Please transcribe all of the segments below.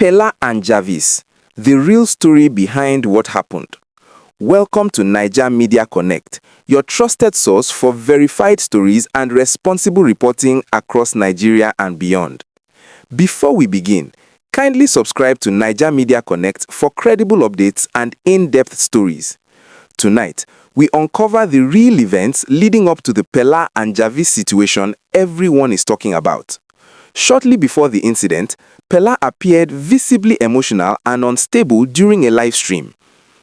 Peller and Javis, the real story behind what happened. Welcome to Nigeria Media Connect, your trusted source for verified stories and responsible reporting across Nigeria and beyond. Before we begin, kindly subscribe to Nigeria Media Connect for credible updates and in-depth stories. Tonight, we uncover the real events leading up to the Peller and Javis situation everyone is talking about. Shortly before the incident, Peller appeared visibly emotional and unstable during a live stream.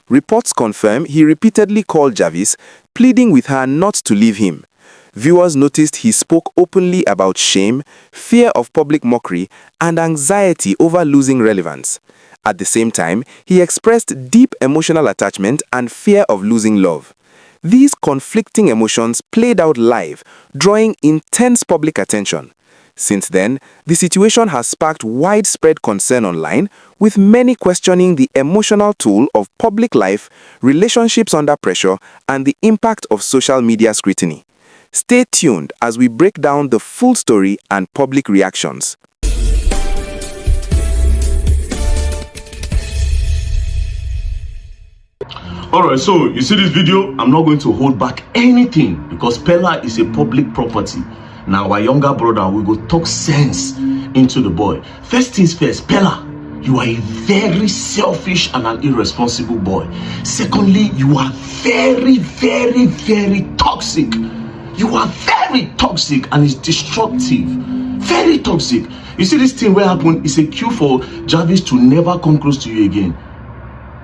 Reports confirm he repeatedly called Javis, pleading with her not to leave him. Viewers noticed he spoke openly about shame, fear of public mockery, and anxiety over losing relevance. At the same time, he expressed deep emotional attachment and fear of losing love. These conflicting emotions played out live, drawing intense public attention. Since then, the situation has sparked widespread concern online, with many questioning the emotional toll of public life, relationships under pressure, and the impact of social media scrutiny. Stay tuned as we break down the full story and public reactions. Alright, so you see this video, I'm not going to hold back anything because Peller is a public property. Now our younger brother will go talk sense into the boy. First things first, Peller, you are a very selfish and an irresponsible boy. Secondly, you are very toxic. You are very toxic and it's destructive. Very toxic. You see this thing where happened is a cue for Javis to never come close to you again.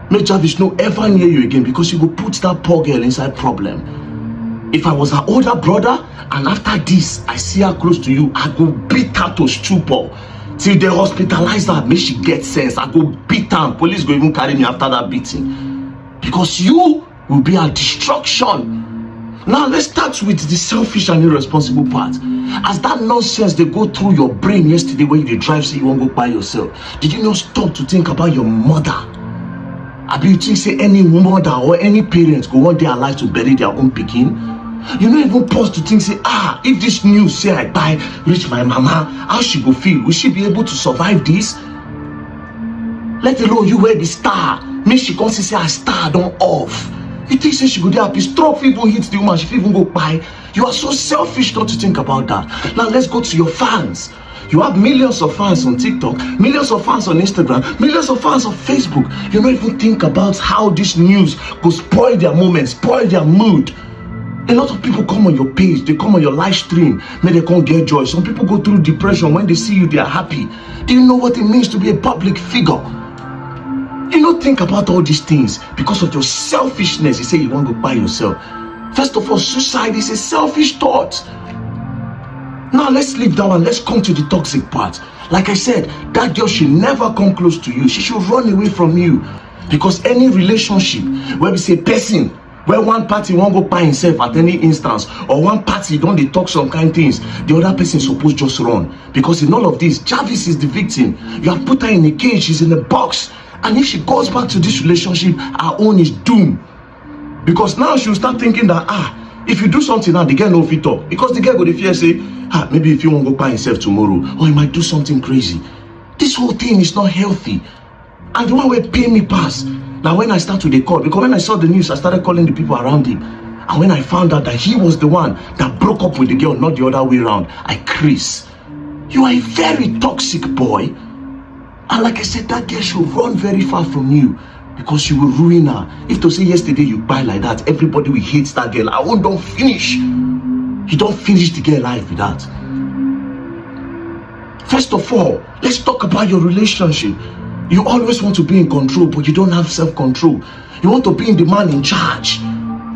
Make Javis no ever near you again because you go put that poor girl inside problem. If I was her older brother and after this I see her close to you, I go beat her to stupor till they hospitalize her, make she get sense. I go beat her and police go even carry me after that beating because you will be a destruction. Now let's start with the selfish and irresponsible part. As that nonsense they go through your brain yesterday when you drive say you won't go by yourself, did you not stop to think about your mother? I be you think say any mother or any parent go want their life to bury their own pikin? You don't even pause to think say, if this news say I die reach my mama, how she go feel? Will she be able to survive this? Let alone you wear the star, make she come say her star don't off. You think say she go there happy, stroke even hit the woman, she even go by. You are so selfish not to think about that. Now let's go to your fans. You have millions of fans on TikTok, millions of fans on Instagram, millions of fans on Facebook. You don't even think about how this news go spoil their moment, spoil their mood. A lot of people come on your page, they come on your live stream, may they can't get joy. Some people go through depression. When they see you, they are happy. Do you know what it means to be a public figure? You don't think about all these things because of your selfishness. You say you want to buy yourself. First of all, suicide is a selfish thought. Now let's leave that one. Let's come to the toxic part. Like I said, that girl should never come close to you. She should run away from you. Because any relationship where we say person, where one party won't go by himself at any instance, or one party don't they talk some kind of things, the other person supposed just run. Because in all of this, Javis is the victim. You have put her in a cage, she's in a box. And if she goes back to this relationship, her own is doomed. Because now she'll start thinking that, if you do something now, the girl no fit talk. Because the girl go to fear say, maybe if you won't go by himself tomorrow, or he might do something crazy. This whole thing is not healthy. And the one will pay me pass. Now when I start to the call, because when I saw the news, I started calling the people around him. And when I found out that he was the one that broke up with the girl, not the other way around, I crease. You are a very toxic boy. And like I said, that girl should run very far from you. Because you will ruin her. If to say yesterday you buy like that, everybody will hate that girl. I won't don't finish. You don't finish the girl life with that. First of all, let's talk about your relationship. You always want to be in control, but you don't have self-control. You want to be the man in charge.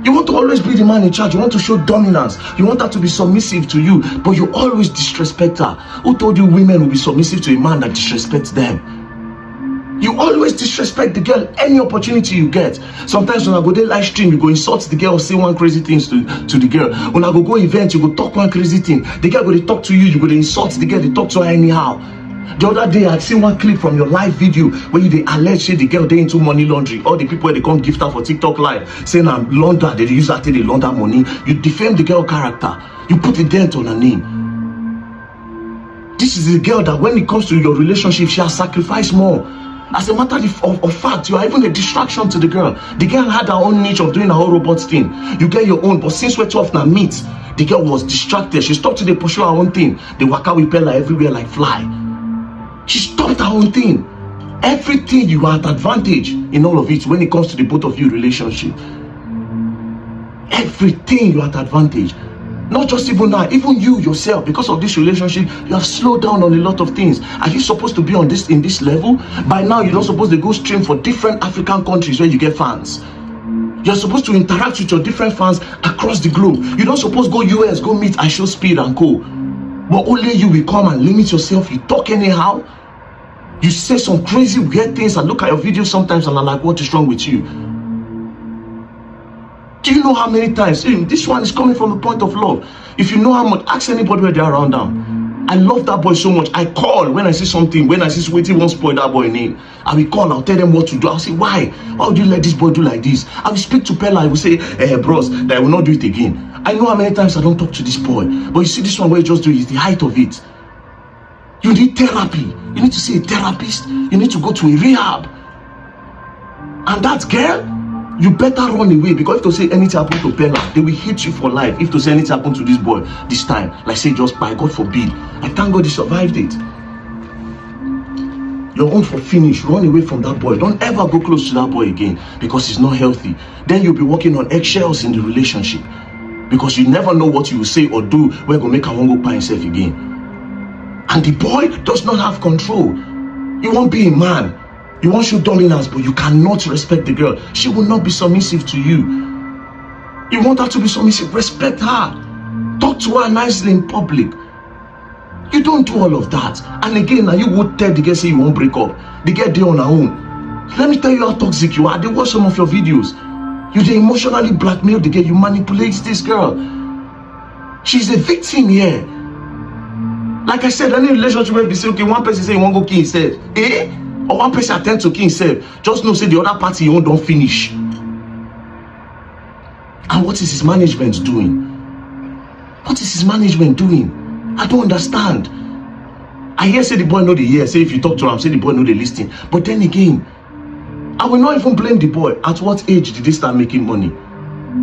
You want to always be the man in charge. You want to show dominance. You want her to be submissive to you, but you always disrespect her. Who told you women will be submissive to a man that disrespects them? You always disrespect the girl any opportunity you get. Sometimes when I go there live stream, you go insult the girl or say one crazy thing to the girl. When I go event, you go talk one crazy thing. The girl go to talk to you, you go to insult the girl, they talk to her anyhow. The other day, I seen one clip from your live video where they allege the girl they into money laundering. All the people where they come gift her for TikTok live, saying I'm launder, they use that to they launder money. You defame the girl character. You put a dent on her name. This is a girl that when it comes to your relationship, she has sacrificed more. As a matter of fact, you are even a distraction to the girl. The girl had her own niche of doing her whole robot thing. You get your own, but since we're 12 now meet, the girl was distracted. She stopped to pursue her own thing. They walk out with Peller everywhere like fly. She stopped her own thing. Everything you are at advantage in all of it when it comes to the both of you relationship. Everything you are at advantage. Not just even now, even you yourself, because of this relationship, you have slowed down on a lot of things. Are you supposed to be on this in this level? By now, you're not supposed to go stream for different African countries where you get fans. You're supposed to interact with your different fans across the globe. You don't supposed to go US, go meet I Show Speed and co. But only you will come and limit yourself. You talk anyhow. You say some crazy weird things and look at your videos sometimes and I'm like, what is wrong with you? Do you know how many times this one is coming from a point of love? If you know how much, ask anybody where they are around them. I love that boy so much. I call when I see something, when I see waiting won't spoil that boy name. I will call, I'll tell them what to do. I'll say, why would you let this boy do like this? I will speak to Peller, I will say, bros, that I will not do it again. I know how many times I don't talk to this boy, but you see this one where you just do it, is the height of it. You need therapy. You need to see a therapist. You need to go to a rehab. And that girl, you better run away, because if to say anything happen to Peller, they will hate you for life. If to say anything happen to this boy this time, like say just by God forbid, I thank God he survived it. Your own for finish. Run away from that boy. Don't ever go close to that boy again, because he's not healthy. Then you'll be walking on eggshells in the relationship, because you never know what you will say or do where go make her one go by himself again. And the boy does not have control. You won't be a man. You want show dominance, but you cannot respect the girl. She will not be submissive to you. You want her to be submissive, respect her. Talk to her nicely in public. You don't do all of that. And again, now you would tell the girl say you won't break up. The girl there on her own. Let me tell you how toxic you are. They watch some of your videos. You dey emotionally blackmail the girl. You manipulate this girl. She's a victim here. Like I said, any relationship where they say, okay, one person say he won't go kill himself. Or one person attempt to kill himself, just know say the other party you don't finish. And what is his management doing? What is his management doing? I don't understand. I hear say the boy know the hear, say if you talk to him, say the boy know the listing. But then again, I will not even blame the boy. At what age did he start making money?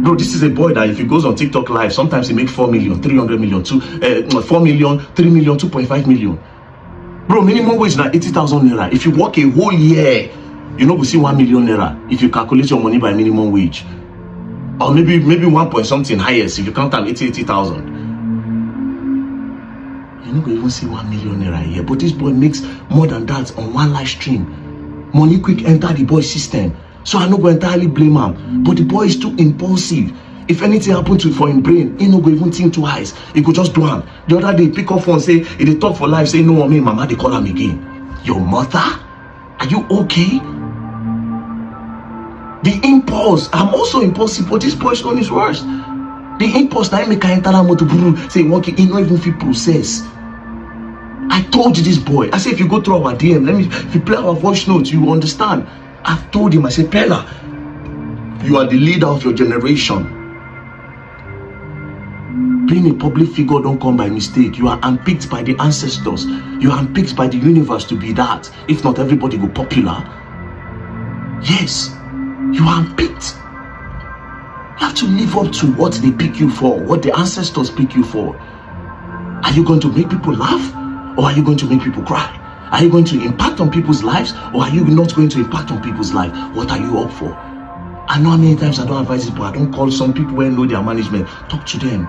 Bro, this is a boy that if he goes on TikTok live, sometimes he makes 4 million, 300 million, 4 million, 3 million, 2.5 million. Bro, minimum wage is 80,000 naira. If you work a whole year, you know we see 1 million naira if you calculate your money by minimum wage. Or maybe 1 point something highest if you count them 80,000. You know we even see 1 million naira a year. But this boy makes more than that on one live stream. Money quick enter the boy system. So I no go entirely blame him. But the boy is too impulsive. If anything happen to for him brain, he no go even think twice. He go just do him. The other day, pick up phone, say, if they talk for life, say, no, me, mama, they call him again. Your mother? Are you okay? The impulse. I'm also impulsive, but this boy's on his worst. The impulse, now make enter that motor, say, he not even feel process. I told you this boy. I said, if you go through our DM, if you play our voice notes, you will understand. I've told him, I said, Peller, you are the leader of your generation. Being a public figure don't come by mistake. You are unpicked by the ancestors. You are unpicked by the universe to be that. If not, everybody go popular. Yes, you are unpicked. You have to live up to what they pick you for, what the ancestors pick you for. Are you going to make people laugh, or are you going to make people cry? Are you going to impact on people's lives, or are you not going to impact on people's lives? What are you up for? I know how many times I don't advise people. I don't call some people who know their management. Talk to them.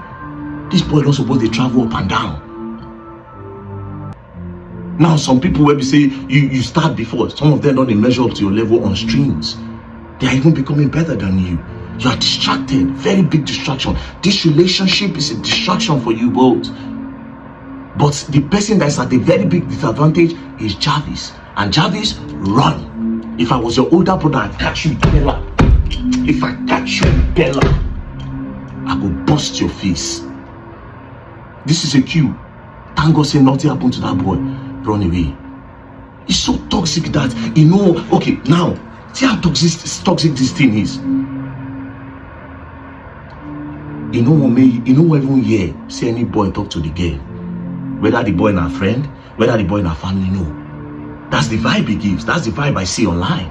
This boy don't suppose they travel up and down. Now some people will be say you start before. Some of them don't measure up to your level on streams. They are even becoming better than you. You are distracted. Very big distraction. This relationship is a distraction for you both. But the person that's at a very big disadvantage is Javis. And Javis, run. If I was your older brother, I'd catch you, Peller. If I catch you, Peller, I will bust your face. This is a cue. Thank God say nothing happened to that boy. Run away. It's so toxic that, you know, okay, now, see how toxic this thing is. You know what even hear, see any boy talk to the girl. Whether the boy and her friend, whether the boy in our family know. That's the vibe he gives. That's the vibe I see online.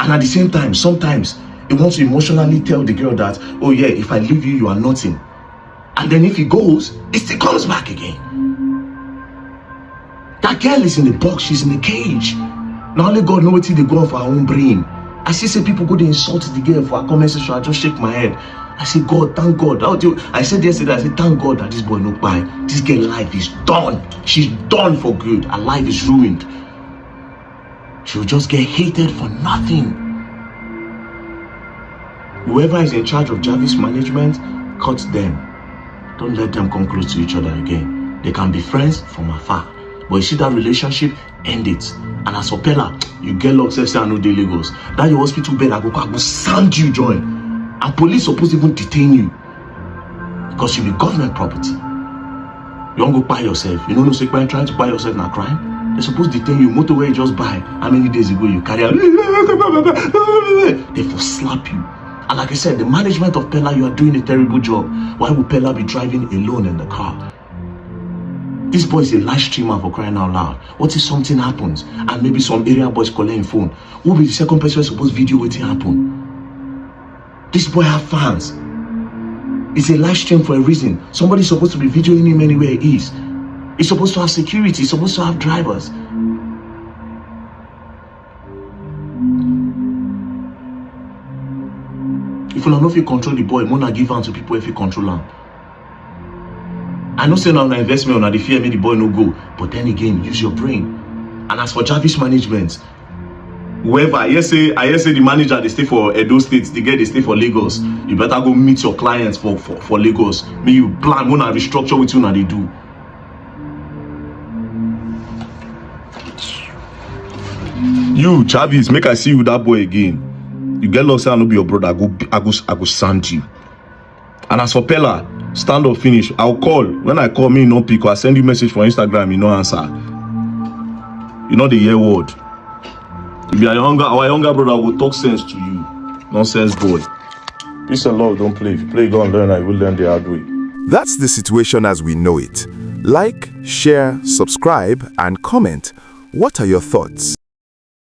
And at the same time, sometimes he wants to emotionally tell the girl that, oh yeah, if I leave you, you are nothing. And then if he goes, it still comes back again. That girl is in the box, she's in the cage. Now only God knows what they go on for her own brain. I see people go to insult the girl for her comment section. I just shake my head. I say, God, thank God. I said yesterday, I said, thank God that this boy no buy. This girl's life is done. She's done for good. Her life is ruined. She'll just get hated for nothing. Whoever is in charge of Javis management, cut them. Don't let them come close to each other again. They can be friends from afar. But you see that relationship, end it. And as for Peller, you get locked, say I know the Lagos. That your hospital bed, I go sand you join. And police supposed to even detain you. Because you be government property. You don't go buy yourself. You know no say trying to buy yourself na crime. They're supposed to detain you. Motorway you just buy. How many days ago you carry out? They for slap you. And like I said, the management of Peller, you are doing a terrible job. Why would Peller be driving alone in the car? This boy is a live streamer, for crying out loud. What if something happens and maybe some area boys calling phone? Who will be the second person supposed to video what happen? This boy have fans. It's a live stream for a reason. Somebody's supposed to be videoing him anywhere he is. He's supposed to have security. He's supposed to have drivers. If you don't know if you control the boy, you won't give hand to people if you control him. I know say now na investment on the fear make the boy no go, but then again, use your brain. And as for Javis management, whoever I hear say the manager they stay for Edo State, the girl they stay for Lagos. You better go meet your clients for Lagos. May you plan when I restructure with you now they do. You Javis, make I see you that boy again. You get lost, I no be your brother. I go sand you. And as for Peller, stand up finish. I'll call. When I call, me no pick. I send you message for Instagram, you no answer. You know the year word. If you are our younger brother will talk sense to you. Nonsense boy. Peace and love, don't play. If you play, go and learn. I will learn the hard way. That's the situation as we know it. Like, share, subscribe, and comment. What are your thoughts?